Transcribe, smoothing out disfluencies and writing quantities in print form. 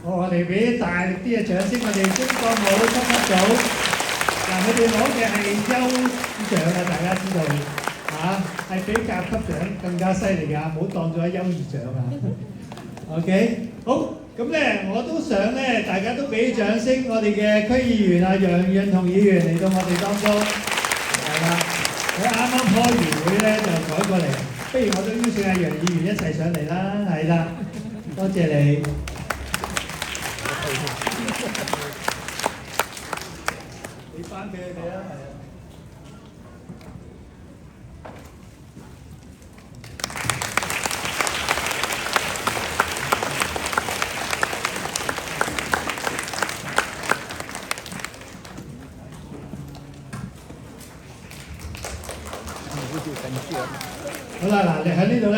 好，我哋俾大力啲嘅掌聲，我哋中國舞級級組。嗱，佢哋攞嘅係優獎啊，大家知道嚇，係比甲級獎更加犀利㗎，唔好當咗優異獎啊。OK，好，咁咧我都想咧，大家都俾掌聲，我哋嘅區議員啊，楊潤雄議員嚟到我哋當中，係啦，佢啱啱開完會咧就改過嚟，不如我都邀請阿楊議員一齊上嚟啦，係啦，多謝你。你翻俾佢哋啦，係啊。好啦，嗱，你喺呢度咧。